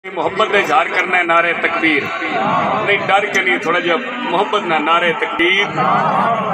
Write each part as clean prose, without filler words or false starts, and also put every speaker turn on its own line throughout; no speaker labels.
محبت کا اظہار کرنا ہے، نعرہ تکبیر نہیں، ڈر کے نہیں، تھوڑا جا محبت نہ، نعرہ تکبیر،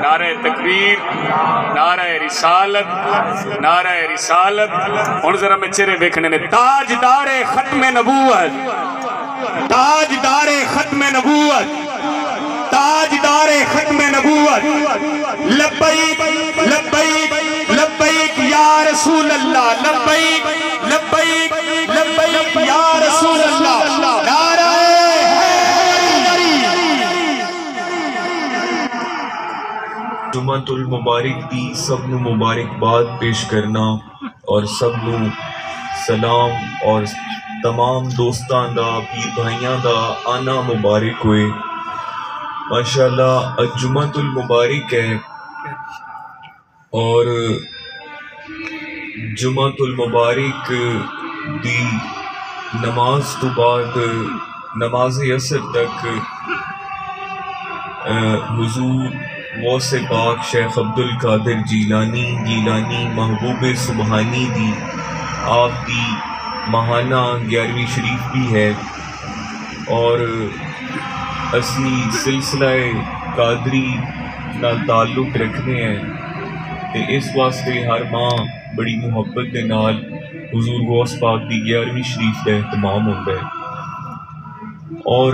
نعرہ تکبیر، نعرہ رسالت، نعرہ رسالت۔ اور ذرا میں چہرے دیکھنے نے، تاجدار ختم نبوت، تاجدار ختم نبوت، تاجدار ختم نبوت، لبیک لبیک لبیک یا رسول اللہ، لبیک لبیک لبیک یا رسول اللہ، نعرہ
جمعۃ المبارک دی سب نو مبارکباد پیش کرنا اور سب نو سلام اور تمام دوستان دا پیر بھائیاں دا آنا مبارک ہوئے۔ ماشاءاللہ جمعۃ المبارک ہے اور جمعۃ المبارک دی نماز تو بعد نماز عصر تک حضور غوث پاک شیخ عبدالقادر جیلانی محبوب سبحانی دی آپ دی ماہانہ 11ویں شریف بھی ہے، اور اسی سلسلہ قادری نال تعلق رکھنے ہیں تے اس واسطے ہر ماہ بڑی محبت دے نال حضور غوث پاک دی 11ویں شریف کا اہتمام ہوتا ہے۔ اور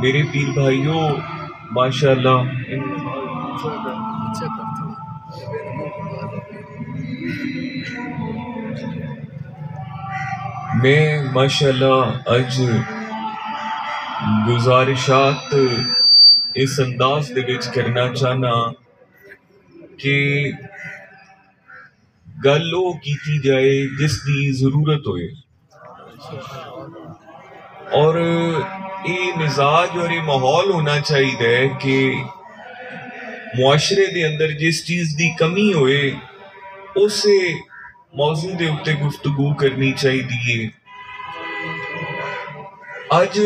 میرے پیر بھائیوں ماشاءاللہ میں ماشاءاللہ اج گزارشات اس انداز دے وچ کرنا چاہنا کہ گل وہ کیتی جائے جس دی ضرورت ہوئے، اور یہ مزاج اور یہ ماحول ہونا چاہیے کہ معاشرے دے اندر جس چیز دی کمی ہوئے اسے موضوع دے اتے گفتگو کرنی چاہیے۔ آج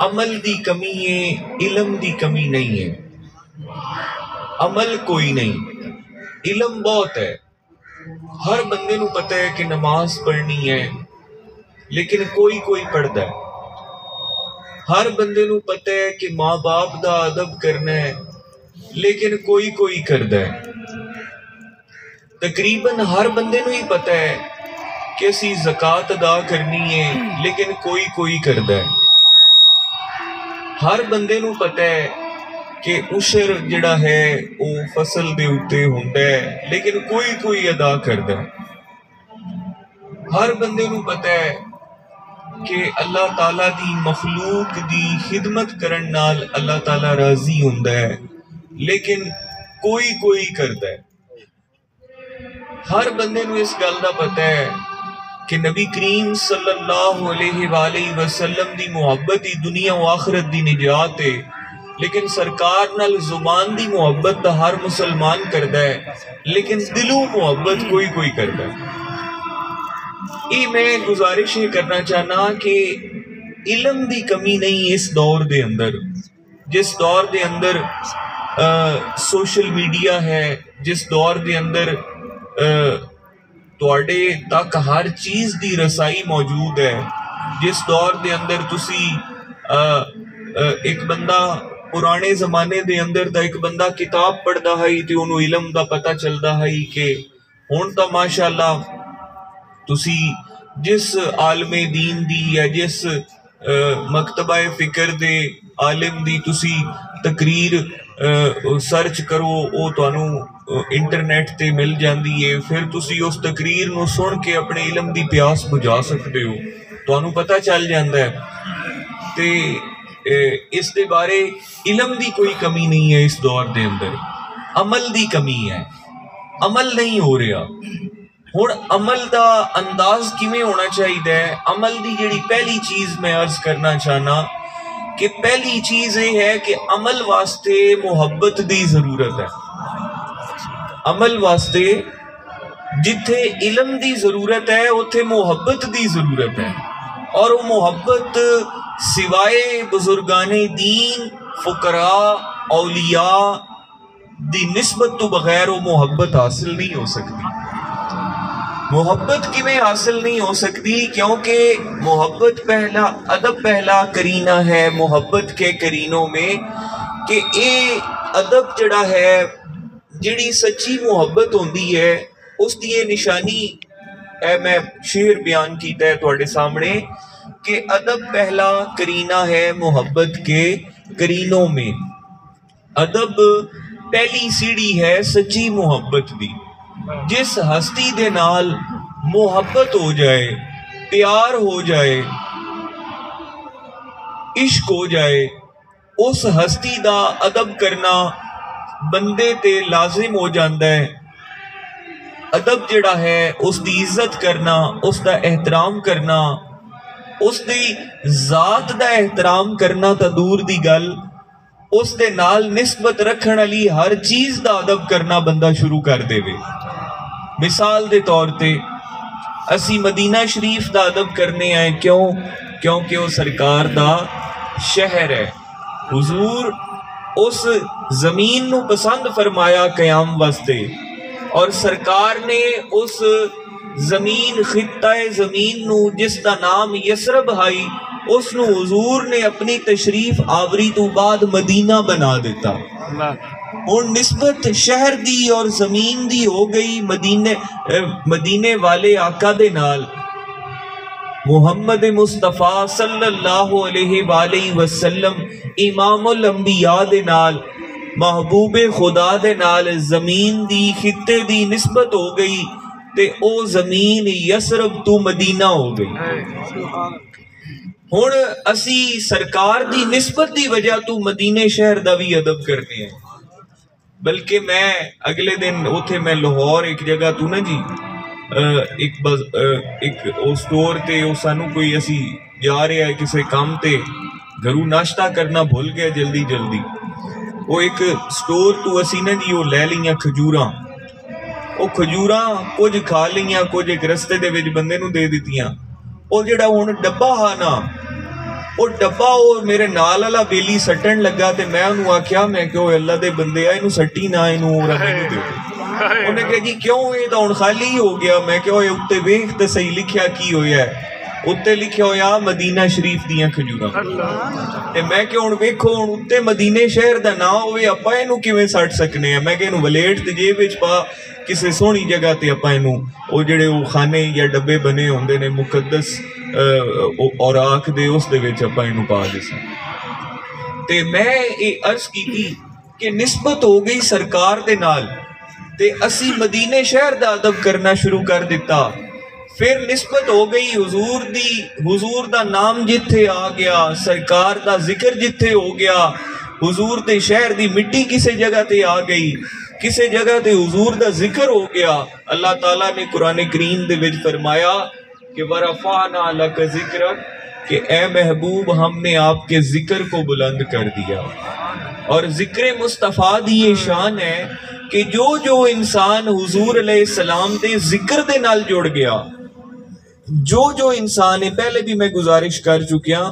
عمل دی کمی ہے، علم دی کمی نہیں ہے۔ عمل کوئی نہیں، علم بہت ہے۔ ہر بندے نو پتہ ہے کہ نماز پڑھنی ہے لیکن کوئی پڑھدا ہے۔ ہر بندے نو پتہ ہے کہ ماں باپ دا ادب کرنا ہے لیکن کوئی کردا ہے۔ تقریباً ہر بندے نو ہی پتہ ہے کہ اسی زکوٰۃ ادا کرنی ہے لیکن کوئی کردا ہے۔ ہر بندے نو پتہ ہے کہ عشر جڑا ہے وہ فصل دے اتے ہوندا ہے لیکن کوئی ادا کردا ہے۔ ہر بندے نو پتہ ہے کہ اللہ تعالیٰ دی مخلوق دی خدمت کرن نال اللہ تعالیٰ راضی ہوندا ہے لیکن کوئی کردا ہے۔ ہر بندے نو اس گل دا پتہ ہے کہ نبی کریم صلی اللہ علیہ وآلہ وسلم دی محبت ہی دنیا و آخرت دی نجات ہے، لیکن سرکار نال زبان دی محبت دا ہر مسلمان کردا ہے لیکن دلوں محبت کوئی کردا ہے۔ یہ میں گزارش یہ کرنا چاہنا کہ علم دی کمی نہیں اس دور دے اندر، جس دور دے اندر سوشل میڈیا ہے، جس دور دے اندر تواڈے تک ہر چیز دی رسائی موجود ہے، جس دور دے اندر تسی ایک بندہ پرانے زمانے دے اندر دا ایک بندہ کتاب پڑھدا ہے تے انہوں علم دا پتہ چلدا ہے کہ ہن تا ماشاءاللہ تسی جس عالم دین دی یا جس مکتبہ فکر دے عالم دی تسی تقریر سرچ کرو او تانوں انٹرنیٹ تے مل جاندی ہے، پھر تسی اس تقریر نو سن کے اپنے علم دی پیاس بجھا سکتے ہو، تانوں پتہ چل جاندا ہے۔ تے اس دے بارے علم دی کوئی کمی نہیں ہے اس دور دے اندر، عمل دی کمی ہے، عمل نہیں ہو رہا۔ ہن عمل دا انداز کیویں ہونا چاہیے؟ عمل دی جڑی پہلی چیز میں عرض کرنا چاہنا کہ پہلی چیز یہ ہے کہ عمل واسطے محبت دی ضرورت ہے۔ عمل واسطے جتھے علم دی ضرورت ہے اتھے محبت دی ضرورت ہے، اور وہ محبت سوائے بزرگان دین، فقراء، اولیاء دی نسبت تو بغیر وہ محبت حاصل نہیں ہو سکتی۔ محبت کیویں حاصل نہیں ہو سکتی؟ کیونکہ محبت پہلا ادب پہلا کرینہ ہے محبت کے کرینوں میں، کہ اے ادب جڑا ہے، جڑی سچی محبت ہوندی ہے اس دی نشانی اے میں شعر بیان کیتا ہے تواڈے سامنے کہ ادب پہلا کرینہ ہے محبت کے کرینوں میں۔ ادب پہلی سیڑھی ہے سچی محبت دی۔ جس ہستی دے نال محبت ہو جائے، پیار ہو جائے، عشق ہو جائے، اس ہستی دا ادب کرنا بندے تے لازم ہو جاندہ ہے۔ ادب جڑا ہے اس دی عزت کرنا، اس دا احترام کرنا، اس دی ذات دا احترام کرنا تا دور دی گل، اس دے نال نسبت رکھن والی ہر چیز دا ادب کرنا بندہ شروع کر دے وے۔ مثال دے طور تے اسی مدینہ شریف دا ادب کرنے آئے، کیونکہ وہ سرکار دا شہر ہے۔ حضور اس زمین نو پسند فرمایا قیام واسطے، اور سرکار نے اس زمین خطہ زمین نو جس دا نام یسرب ہائی، اس نو حضور نے اپنی تشریف آوری تو بعد مدینہ بنا دیتا۔ اور نسبت شہر دی اور زمین دی ہو گئی مدینے والے آقا دے نال، محمد مصطفیٰ صلی اللہ علیہ وآلہ وسلم امام الانبیاء دے نال، محبوب خدا دے نال زمین دی خطے دی نسبت ہو گئی، تے او زمین یسرب تو مدینہ ہو گئی۔ ہن اسی سرکار دی نسبت دی وجہ تو مدینے شہر دا بھی ادب کرنے ہیں۔ بلکہ میں اگلے دن اوتھے میں لاہور ایک جگہ تو نا جی ایک سٹور تے او سانو کوئی اسی جا رہے ہیں کسے کام تے، گھروں ناشتہ کرنا بھول گیا جلدی وہ ایک سٹور تو اسی نا جی وہ لے لیاں کھجوراں، وہ کھجوراں کچھ کھا لیاں، کچھ ایک رستے دے وچ بندے نو دے دتیاں۔ وہ جڑا ہن ڈبا ہا نا، وہ ڈبا وہ میرے نال والا بیلی سٹن لگا تے میں انہوں آکھیا، میں کہ اللہ دے بندے انہوں سٹی نہ انہوں رہنے نو دے۔ انہوں نے کہا جی کیوں یہ تو ہن خالی ہی ہو گیا؟ میں کہ اُتے ویکھ تے صحیح لکھیا کی ہویا ہے؟ اُتے لکھیا ہویا مدینہ شریف دیاں کھجوراں۔ تے میں کہ ہن ویکھو ہن اُتے مدینے شہر دا نام ہوئے اپا اینوں کیویں سٹ سکنے ہیں؟ میں کہ اینوں ولیٹ تے جیب وچ پا کسے سونی جگہ تے اپا اینوں او جڑے او خانے یا ڈبے بنے ہوندے نے مقدس اوراق دے اس دے وچ اپا اینوں پا دے سن۔ تے میں یہ عرض کی تھی کہ نسبت ہو گئی سرکار دے نال، تے اسی مدینے شہر دا ادب کرنا شروع کر دیتا۔ پھر نسبت ہو گئی حضور دا نام جتھے آ گیا، سرکار دا ذکر جتھے ہو گیا، حضور دے شہر دی مٹی کسے جگہ تے آ گئی، کسے جگہ تے حضور دا ذکر ہو گیا۔ اللہ تعالیٰ نے قرآن کریم دے وچ فرمایا کہ وَرَفَعْنَا لَكَ ذِكْرَكَ، کہ اے محبوب ہم نے آپ کے ذکر کو بلند کر دیا۔ اور ذکر مصطفیٰ دی یہ شان ہے کہ جو انسان حضور علیہ السلام دے ذکر دے نال جڑ گیا، جو انسان ہے، پہلے بھی میں گزارش کر چکیا،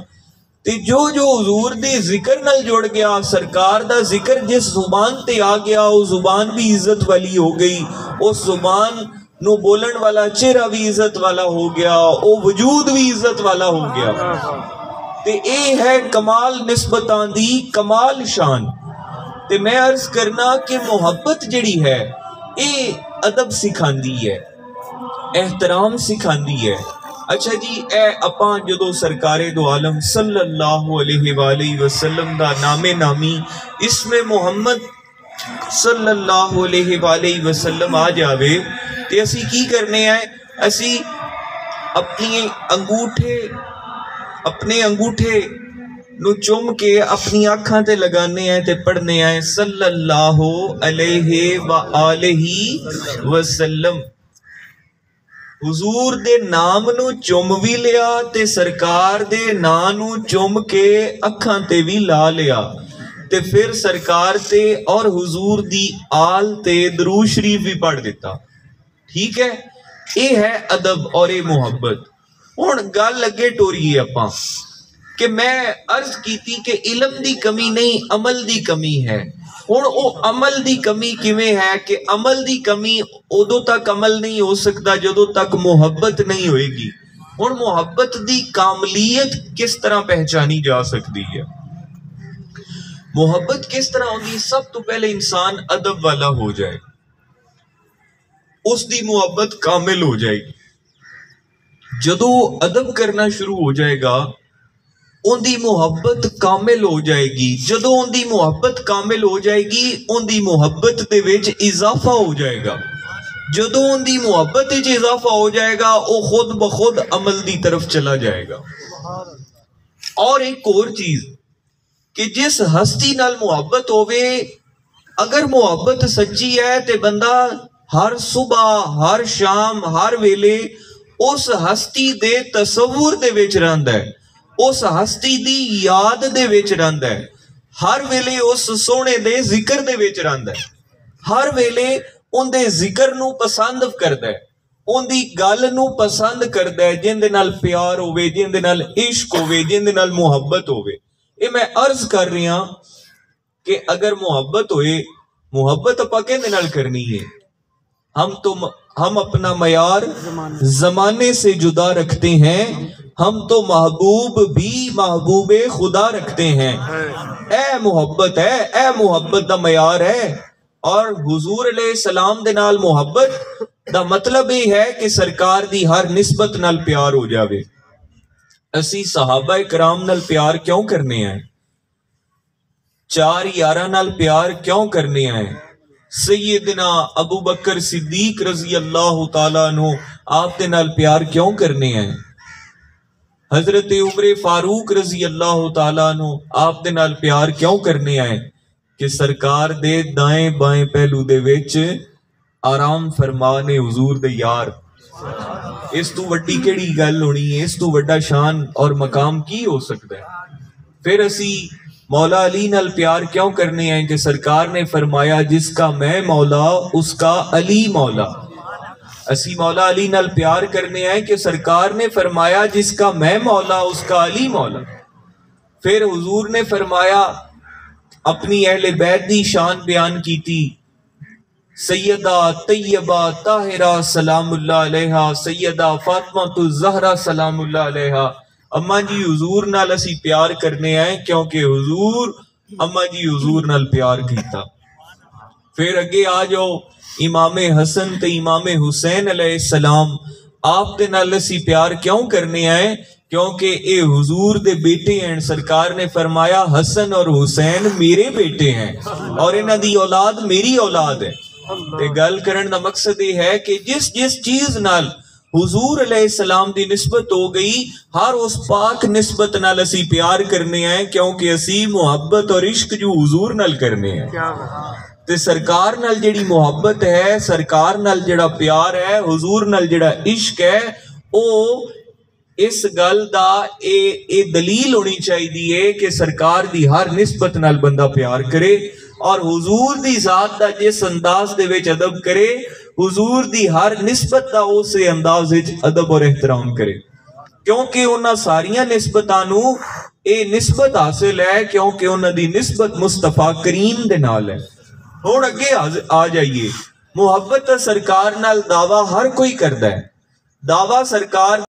تے جو حضور دے ذکر نال جڑ گیا، سرکار دا ذکر جس زبان تے آ گیا، وہ زبان بھی عزت والی ہو گئی، اس زبان نو بولن والا چہرہ بھی عزت والا ہو گیا، وہ وجود بھی عزت والا ہو گیا۔ تے اے ہے کمال نسبتاں دی کمال شان۔ تے میں عرض کرنا کہ محبت جڑی ہے اے ادب سکھاندی ہے، احترام سکھاندی ہے۔ اچھا جی، اے اپاں جدو سرکار دو عالم صلی اللہ علیہ وآلہ وسلم دا نام نامی اسم محمد صلی اللہ علیہ وآلہ وسلم آ جاوے تے اسی کی کرنے آئے؟ اسی اپنے انگوٹھے نو چوم کے اپنی آنکھاں تے لگانے آئے تے پڑھنے آئے صلی اللہ علیہ وآلہ وسلم۔ حضور دے نام نو چوم بھی لیا تے سرکار دے نام نو چوم کے اکھاں تے بھی لا لیا، تے پھر سرکار تے اور حضور دی آل تے درود شریف بھی پڑھ دیتا۔ ٹھیک ہے، یہ ہے ادب اور یہ محبت۔ ہن گل لگے ٹوریے اپاں کہ میں عرض کی تھی کہ علم دی کمی نہیں، عمل دی کمی ہے۔ ہن او عمل دی کمی کیویں ہے کہ عمل دی کمی ادو تک عمل نہیں ہو سکتا جدو تک محبت نہیں ہوئے گی. ہن محبت دی کاملیت کس طرح پہچانی جا سکتی ہے؟ محبت کس طرح ہوندی؟ سب تو پہلے انسان ادب والا ہو جائے، اس دی محبت کامل ہو جائے گی. جدو ادب کرنا شروع ہو جائے گا ان دی محبت کامل ہو جائے گی. جدو ان دی محبت کامل ہو جائے گی ان دی محبت دے وچ اضافہ ہو جائے گا. جدو ان دی محبت وچ اضافہ ہو جائے گا وہ خود بخود عمل دی طرف چلا جائے گا. اور ایک اور چیز کہ جس ہستی نال محبت ہوئے، اگر محبت سچی ہے تے بندہ ہر صبح ہر شام ہر ویلے اس ہستی دے تصور دے وچ رہندا ہے، اس ہستی دی یاد دے وچ رہندا ہے، ہر ویلے اس سونے دے ذکر دے وچ رہندا ہے، ہر ویلے ان دے ذکر نو پسند کردا ہے، ان دی گل نو پسند کردا ہے، جن دے نال پیار ہوئے، جن دے نال عشق ہوئے، جن دے نال محبت ہوئے. یہ میں عرض کر رہی ہاں کہ اگر محبت ہوئے، محبت اپا کہندے نال کرنی ہے. ہم اپنا معیار زمانے سے جدا رکھتے ہیں، ہم تو محبوب بھی محبوب خدا رکھتے ہیں. اے محبت ہے، اے محبت دا معیار ہے. اور حضور علیہ السلام دے نال محبت دا مطلب یہ ہے کہ سرکار دی ہر نسبت نال پیار ہو جاوے. اسی صحابہ کرام نال پیار کیوں کرنے ہیں؟ چار یاراں نال پیار کیوں کرنے ہیں؟ سیدنا ابو بکر صدیق رضی اللہ تعالیٰ عنہ آپ دے نال پیار کیوں کرنے ہیں؟ حضرت عمر فاروق رضی اللہ تعالیٰ عنہ آپ دے نال پیار کیوں کرنے ہیں؟ کہ سرکار دے دائیں بائیں پہلو دے وچ آرام فرمانے حضور دے یار. اس تو وڈی کیڑی گل ہونی ہے؟ اس تو وڈا شان اور مقام کی ہو سکتا ہے؟ پھر اسی مولا علی نال پیار کیوں کرنے ہیں؟ کہ سرکار نے فرمایا جس کا میں مولا اس کا علی مولا. اسی مولا علی نال پیار کرنے ہیں کہ سرکار نے فرمایا جس کا میں مولا اس کا علی مولا. پھر حضور نے فرمایا اپنی اہل بیت دی شان بیان کی تھی، سیدہ طیبہ طاہرہ سلام اللہ علیہا، سیدہ فاطمہ الزہرا سلام اللہ علیہا. اماں جی حضور نال اسی پیار کرنے آئے کیونکہ حضور اماں جی حضور نال پیار کیتا. پھر اگے آ جاؤ امام حسن تے امام حسین علیہ السلام، آپ دے نال اسی پیار کیوں کرنے آئے؟ کیونکہ اے حضور دے بیٹے ہیں. سرکار نے فرمایا حسن اور حسین میرے بیٹے ہیں اور انہاں دی اولاد میری اولاد ہے. تے گل کرن دا مقصد یہ ہے کہ جس چیز نال حضور علیہ السلام دی نسبت ہو گئی، ہر اس پاک نسبت نال اسی پیار کرنے ہیں کیونکہ اسی محبت اور عشق جو حضور نال کرنے ہیں. تے سرکار نال جڑی محبت ہے، سرکار نال جڑا پیار ہے، حضور نال جڑا عشق ہے، او اس گل دا اے دلیل ہونی چاہیے کہ سرکار دی ہر نسبت نال بندہ پیار کرے اور حضور دی ذات دا جس انداز دے وچ ادب کرے، حضور دی ہر نسبت دا اسے انداز وچ ادب اور احترام کرے. کیونکہ انہاں ساریاں نسبتاں نو اے نسبت حاصل ہے کیونکہ انہاں دی نسبت مصطفیٰ کریم دے نال ہے. ہن اگے آ جائیے، محبت سرکار نال دعویٰ ہر کوئی کردا ہے. دعویٰ سرکار